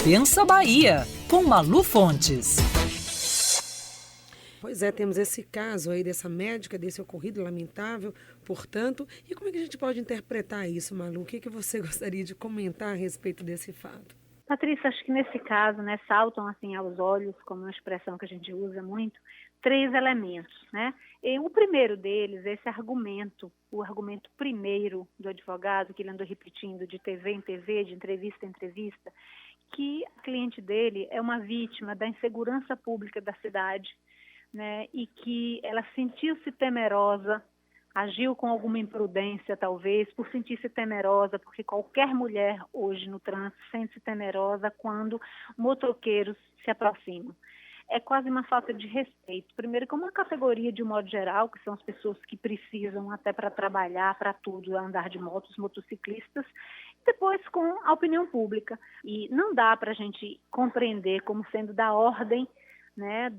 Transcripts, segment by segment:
Pensa Bahia, com Malu Fontes. Pois é, temos esse caso aí dessa médica, desse ocorrido lamentável, portanto. E como é que a gente pode interpretar isso, Malu? O que você gostaria de comentar a respeito desse fato? Patrícia, acho que nesse caso, né, saltam assim aos olhos, como uma expressão que a gente usa muito, 3 elementos, né? E o primeiro deles é esse argumento, o argumento primeiro do advogado, que ele andou repetindo de TV em TV, de entrevista em entrevista, que a cliente dele é uma vítima da insegurança pública da cidade, né? E que ela sentiu-se temerosa, agiu com alguma imprudência, talvez, por sentir-se temerosa, porque qualquer mulher hoje no trânsito sente-se temerosa quando motoqueiros se aproximam. É quase uma falta de respeito. Primeiro, como uma categoria de um modo geral, que são as pessoas que precisam até para trabalhar, para tudo, andar de moto, os motociclistas, depois com a opinião pública. E não dá para a gente compreender como sendo da ordem, né,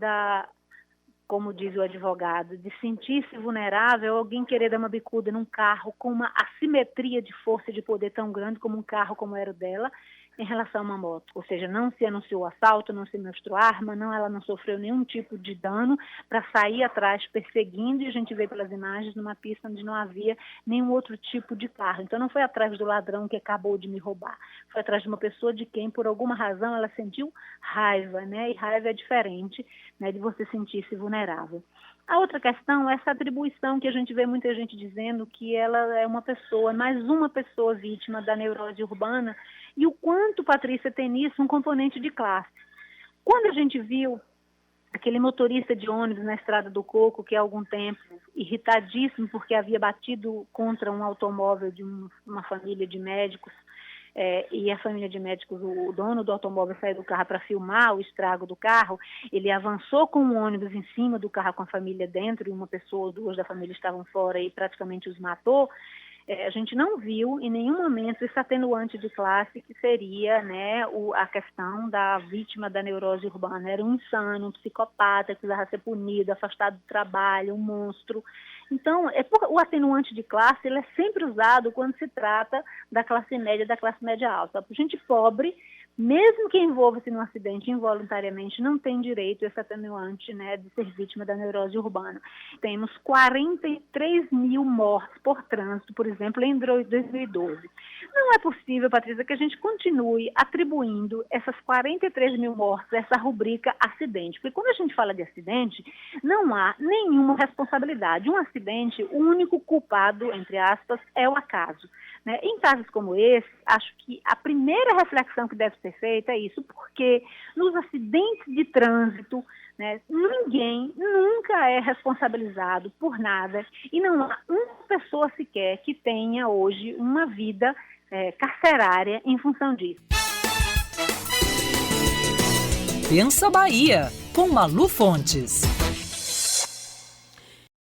como diz o advogado, de sentir-se vulnerável, alguém querer dar uma bicuda num carro com uma assimetria de força e de poder tão grande como um carro como era o dela, em relação a uma moto. Ou seja, não se anunciou assalto, não se mostrou arma, ela não sofreu nenhum tipo de dano para sair atrás perseguindo, e a gente vê pelas imagens numa pista onde não havia nenhum outro tipo de carro. Então não foi atrás do ladrão que acabou de me roubar, foi atrás de uma pessoa de quem, por alguma razão, ela sentiu raiva, né? E raiva é diferente, né, de você sentir-se vulnerável. A outra questão é essa atribuição que a gente vê muita gente dizendo que ela é uma pessoa, mais uma pessoa vítima da neurose urbana, e o quanto, Patrícia, tem nisso um componente de classe. Quando a gente viu aquele motorista de ônibus na Estrada do Coco, que há algum tempo, irritadíssimo porque havia batido contra um automóvel de uma família de médicos, e a família de médicos, o dono do automóvel saiu do carro para filmar o estrago do carro, ele avançou com o ônibus em cima do carro com a família dentro, e uma pessoa ou duas da família estavam fora e praticamente os matou. A gente não viu em nenhum momento esse atenuante de classe que seria, né, a questão da vítima da neurose urbana. Era um insano, um psicopata que precisava ser punido, afastado do trabalho, um monstro. Então, o atenuante de classe ele é sempre usado quando se trata da classe média alta. A gente pobre, mesmo que envolva-se num acidente involuntariamente, não tem direito a esse atenuante, né, de ser vítima da neurose urbana. Temos 43 mil mortes por trânsito, por exemplo, em 2012. Não é possível, Patrícia, que a gente continue atribuindo essas 43 mil mortes a essa rubrica acidente. Porque quando a gente fala de acidente, não há nenhuma responsabilidade. Um acidente, o único culpado, entre aspas, é o acaso. Né? Em casos como esse, acho que a primeira reflexão que deve ser feita é isso, porque nos acidentes de trânsito, né, ninguém nunca é responsabilizado por nada e não há uma pessoa sequer que tenha hoje uma vida carcerária em função disso. Pensa Bahia, com Malu Fontes.